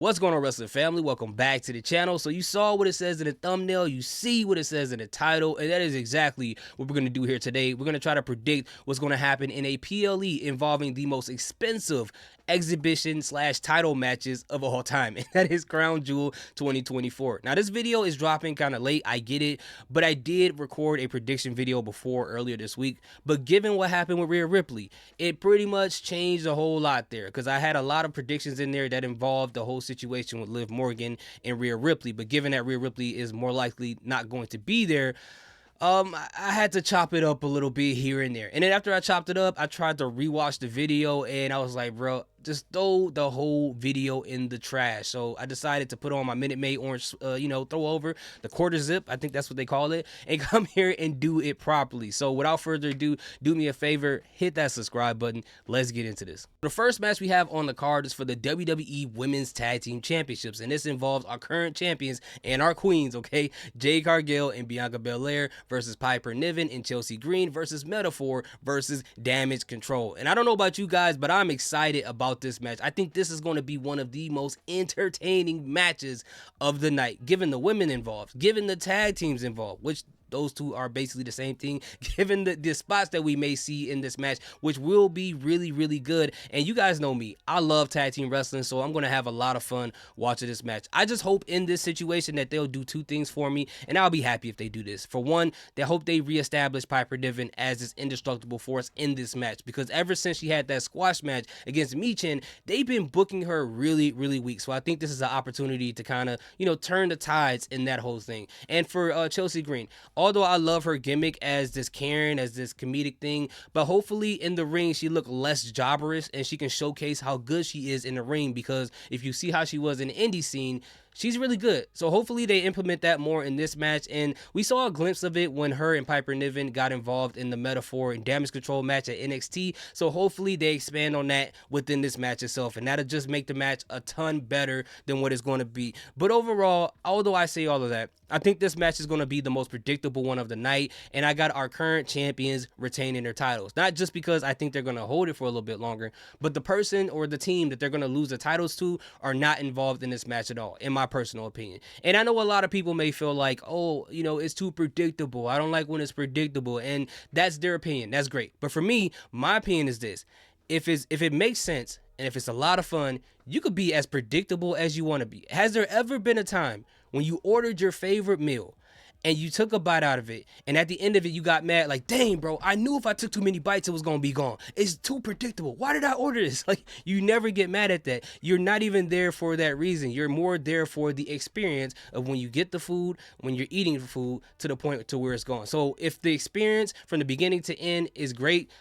What's going on, wrestling family? Welcome back to the channel. So you saw what it says in the thumbnail, you see what it says in the title, and that is exactly what we're going to do here today. We're going to try to predict what's going to happen in a PLE involving the most expensive exhibition / title matches of all time, and that is Crown Jewel 2024. Now this video is dropping kind of late, I get it, but I did record a prediction video before earlier this week. But given what happened with Rhea Ripley, it pretty much changed a whole lot there, because I had a lot of predictions in there that involved the whole situation with Liv Morgan and Rhea Ripley. But given that Rhea Ripley is more likely not going to be there, I had to chop it up a little bit here and there. And then after I chopped it up, I tried to rewatch the video, and I was like, bro, just throw the whole video in the trash. So I decided to put on my Minute Maid orange, throw over the quarter zip, I think that's what they call it, and come here and do it properly. So without further ado, do me a favor, hit that subscribe button. Let's get into this. The first match we have on the card is for the WWE Women's Tag Team Championships, and this involves our current champions and our queens, okay? Jade Cargill and Bianca Belair versus Piper Niven and Chelsea Green versus Metaphor versus Damage Control. And I don't know about you guys, but I'm excited about this match. I think this is going to be one of the most entertaining matches of the night, given the women involved, given the tag teams involved, which those two are basically the same thing, given the spots that we may see in this match, which will be really, really good. And you guys know me, I love tag team wrestling, so I'm going to have a lot of fun watching this match. I just hope in this situation that they'll do two things for me, and I'll be happy if they do this. For one, they hope they reestablish Piper Niven as this indestructible force in this match, because ever since she had that squash match against Michin, they've been booking her really, really weak. So I think this is an opportunity to kind of, turn the tides in that whole thing. And for Chelsea Green, although I love her gimmick as this Karen, as this comedic thing, but hopefully in the ring she look less jobberish and she can showcase how good she is in the ring, because if you see how she was in the indie scene, she's really good. So hopefully they implement that more in this match. And we saw a glimpse of it when her and Piper Niven got involved in the Metaphor and Damage Control match at NXT. So hopefully they expand on that within this match itself, and that'll just make the match a ton better than what it's going to be. But overall, although I say all of that, I think this match is going to be the most predictable one of the night, and I got our current champions retaining their titles. Not just because I think they're going to hold it for a little bit longer, but the person or the team that they're going to lose the titles to are not involved in this match at all, in my personal opinion. And I know a lot of people may feel like, oh, it's too predictable. I don't like when it's predictable, and that's their opinion. That's great. But for me, my opinion is this. If it makes sense and if it's a lot of fun, you could be as predictable as you want to be. Has there ever been a time when you ordered your favorite meal and you took a bite out of it, and at the end of it you got mad, like, dang bro, I knew if I took too many bites it was gonna be gone. It's too predictable. Why did I order this? Like, you never get mad at that. You're not even there for that reason. You're more there for the experience of when you get the food, when you're eating the food, to the point to where it's gone. So if the experience from the beginning to end is great,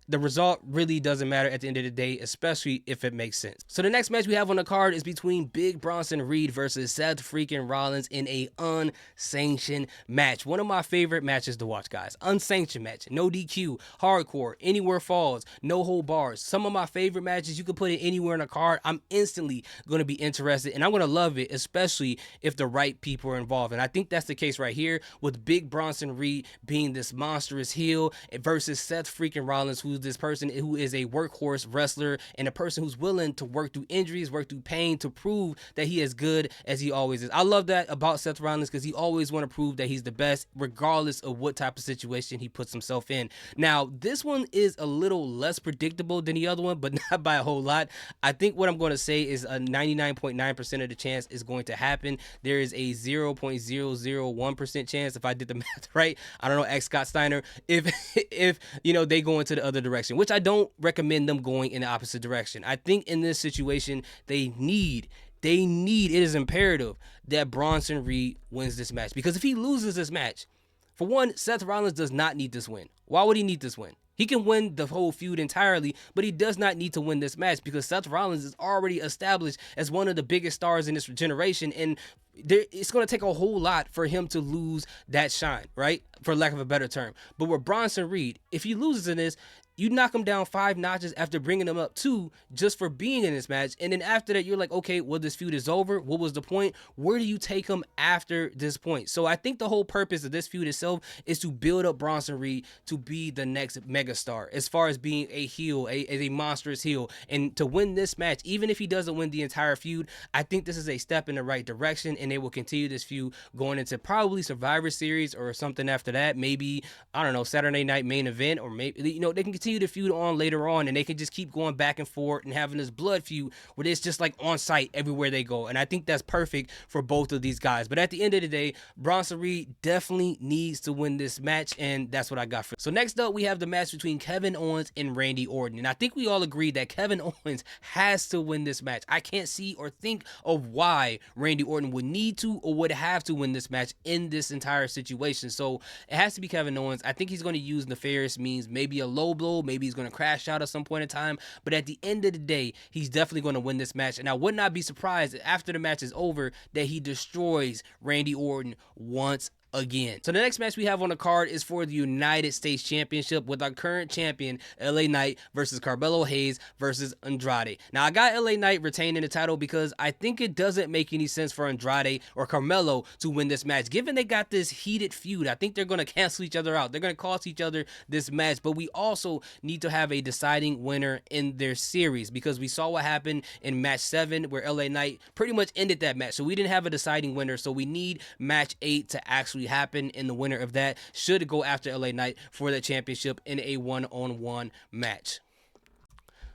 the result really doesn't matter at the end of the day, especially if it makes sense. So the next match we have on the card is between Big Bronson Reed versus Seth freaking Rollins in a unsanctioned match. One of my favorite matches to watch, guys. Unsanctioned match, no DQ, hardcore, anywhere falls, no hold bars. Some of my favorite matches, you can put it anywhere on a card. I'm instantly going to be interested, and I'm going to love it, especially if the right people are involved. And I think that's the case right here with Big Bronson Reed being this monstrous heel versus Seth freaking Rollins, who's this person who is a workhorse wrestler and a person who's willing to work through injuries, work through pain to prove that he is good as he always is. I love that about Seth Rollins, because he always want to prove that he's the best regardless of what type of situation he puts himself in. Now this one is a little less predictable than the other one, but not by a whole lot. I think what I'm going to say is a 99.9% of the chance is going to happen. There is a 0.001% chance, if I did the math right, I don't know, X Scott Steiner, if they go into the other direction, which I don't recommend them going in the opposite direction. I think in this situation it is imperative that Bronson Reed wins this match, because if he loses this match, for one, Seth Rollins does not need this win. Why would he need this win? He can win the whole feud entirely, but he does not need to win this match, because Seth Rollins is already established as one of the biggest stars in this generation, and it's going to take a whole lot for him to lose that shine, right? For lack of a better term. But with Bronson Reed, if he loses in this, you knock him down 5 notches after bringing him up 2 just for being in this match. And then after that, you're like, okay, well, this feud is over. What was the point? Where do you take him after this point? So I think the whole purpose of this feud itself is to build up Bronson Reed to be the next megastar as far as being a heel, a monstrous heel. And to win this match, even if he doesn't win the entire feud, I think this is a step in the right direction, and they will continue this feud going into probably Survivor Series or something after that. Maybe, I don't know, Saturday Night Main Event, or maybe, you know, they can continue the feud on later on, and they can just keep going back and forth and having this blood feud where it's just like on site everywhere they go. And I think that's perfect for both of these guys. But at the end of the day, Bronson Reed definitely needs to win this match, and that's what I got for. So next up, we have the match between Kevin Owens and Randy Orton. And I think we all agree that Kevin Owens has to win this match. I can't see or think of why Randy Orton would need to or would have to win this match in this entire situation. So it has to be Kevin Owens. I think he's going to use nefarious means, maybe a low blow, maybe he's going to crash out at some point in time. But at the end of the day, he's definitely going to win this match. And I would not be surprised after the match is over that he destroys Randy Orton once again. So the next match we have on the card is for the United States Championship with our current champion, LA Knight, versus Carmelo Hayes versus Andrade. Now, I got LA Knight retaining the title because I think it doesn't make any sense for Andrade or Carmelo to win this match. Given they got this heated feud, I think they're going to cancel each other out. They're going to cost each other this match, but we also need to have a deciding winner in their series, because we saw what happened in match 7 where LA Knight pretty much ended that match. So we didn't have a deciding winner. So we need match 8 to actually happen, and the winner of that should go after LA Knight for the championship in a one-on-one match.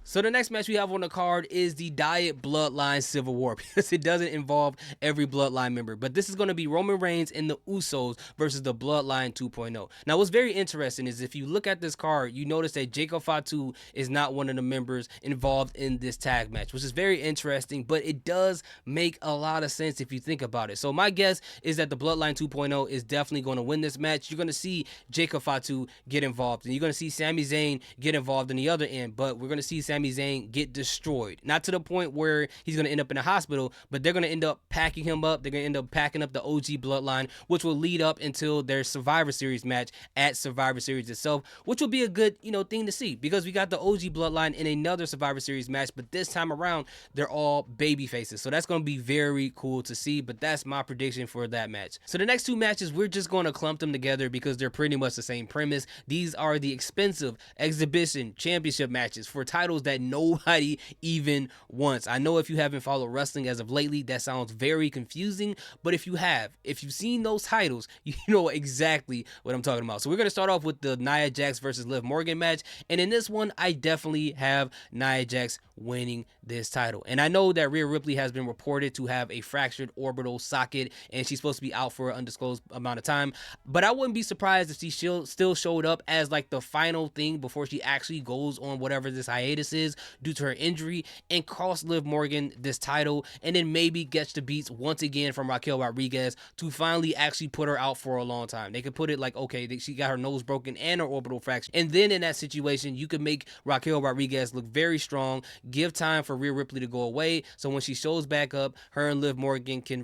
So the next match we have on the card is the Diet Bloodline Civil War, because it doesn't involve every Bloodline member. But this is going to be Roman Reigns and the Usos versus the Bloodline 2.0. Now, what's very interesting is if you look at this card, you notice that Jacob Fatu is not one of the members involved in this tag match, which is very interesting, but it does make a lot of sense if you think about it. So my guess is that the Bloodline 2.0 is definitely going to win this match. You're going to see Jacob Fatu get involved, and you're going to see Sami Zayn get involved in the other end, but we're going to see Sami Zayn get destroyed. Not to the point where he's going to end up in a hospital, but they're going to end up packing him up. They're going to end up packing up the OG Bloodline, which will lead up until their Survivor Series match at Survivor Series itself, which will be a good, thing to see, because we got the OG Bloodline in another Survivor Series match, but this time around, they're all baby faces. So that's going to be very cool to see, but that's my prediction for that match. So the next two matches, we're just going to clump them together because they're pretty much the same premise. These are the expensive exhibition championship matches for titles that nobody even wants. I know if you haven't followed wrestling as of lately, that sounds very confusing, but if you've seen those titles, you know exactly what I'm talking about. So we're going to start off with the Nia Jax versus Liv Morgan match, and in this one, I definitely have Nia Jax winning this title. And I know that Rhea Ripley has been reported to have a fractured orbital socket, and she's supposed to be out for an undisclosed amount of time, but I wouldn't be surprised if she still showed up as like the final thing before she actually goes on whatever this hiatus is due to her injury, and cost Liv Morgan this title, and then maybe gets the beats once again from Raquel Rodriguez to finally actually put her out for a long time. They could put it like, okay, she got her nose broken and her orbital fracture, and then in that situation, you could make Raquel Rodriguez look very strong, give time for Rhea Ripley to go away, so when she shows back up, her and Liv Morgan can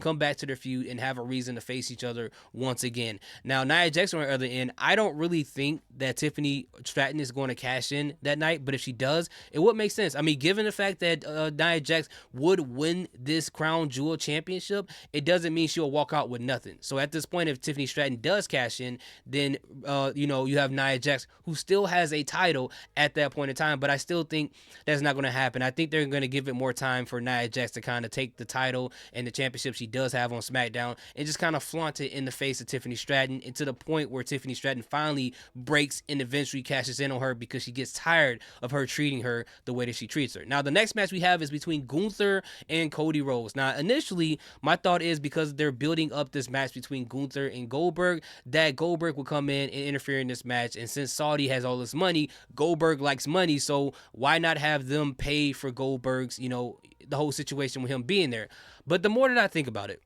come back to their feud and have a reason to face each other once again. Now, Nia Jax on the other end, I don't really think that Tiffany Stratton is going to cash in that night, but if she does, it would make sense. I mean, given the fact that Nia Jax would win this Crown Jewel championship, it doesn't mean she'll walk out with nothing. So at this point, if Tiffany Stratton does cash in, then you have Nia Jax, who still has a title at that point in time, but I still think that's not going to happen. I think they're going to give it more time for Nia Jax to kind of take the title and the championship she does have on SmackDown and just kind of flaunt it in the face of Tiffany Stratton, and to the point where Tiffany Stratton finally breaks and eventually cashes in on her because she gets tired of her treating her the way that she treats her. Now, the next match we have is between Gunther and Cody Rhodes. Now, initially, my thought is because they're building up this match between Gunther and Goldberg, that Goldberg will come in and interfere in this match, and since Saudi has all this money, Goldberg likes money, so why not have them pay for Goldberg's, the whole situation with him being there? But the more that I think about it,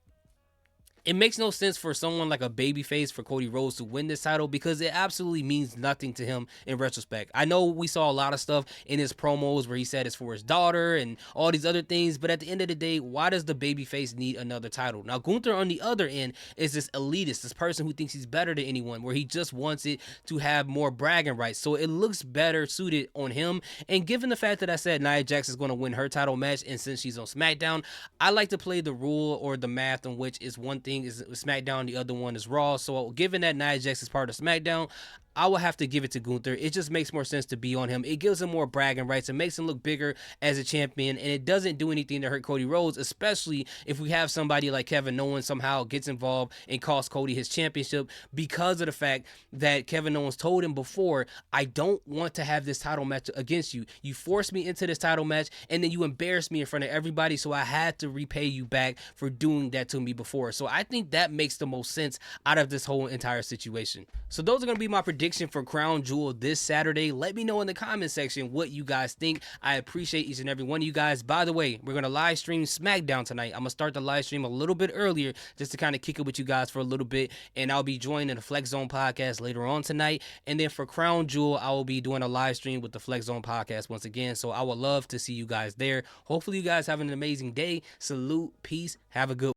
It makes no sense for someone like a babyface for Cody Rhodes to win this title because it absolutely means nothing to him in retrospect. I know we saw a lot of stuff in his promos where he said it's for his daughter and all these other things, but at the end of the day, why does the babyface need another title? Now, Gunther on the other end is this elitist, this person who thinks he's better than anyone, where he just wants it to have more bragging rights. So it looks better suited on him. And given the fact that I said Nia Jax is going to win her title match, and since she's on SmackDown, I like to play the rule or the math on which is one thing is SmackDown, the other one is Raw. So given that Nia Jax is part of SmackDown, I will have to give it to Gunther. It just makes more sense to be on him. It gives him more bragging rights. It makes him look bigger as a champion, and it doesn't do anything to hurt Cody Rhodes, especially if we have somebody like Kevin Owens somehow gets involved and costs Cody his championship because of the fact that Kevin Owens told him before, I don't want to have this title match against you. You forced me into this title match, and then you embarrassed me in front of everybody, so I had to repay you back for doing that to me before. So I think that makes the most sense out of this whole entire situation. So those are going to be my prediction for Crown Jewel this Saturday. Let me know in the comment section what you guys think. I appreciate each and every one of you guys. By the way, we're going to live stream SmackDown tonight. I'm going to start the live stream a little bit earlier just to kind of kick it with you guys for a little bit, and I'll be joining the Flex Zone podcast later on tonight. And then for Crown Jewel, I will be doing a live stream with the Flex Zone podcast once again. So I would love to see you guys there. Hopefully you guys have an amazing day. Salute, peace, have a good one.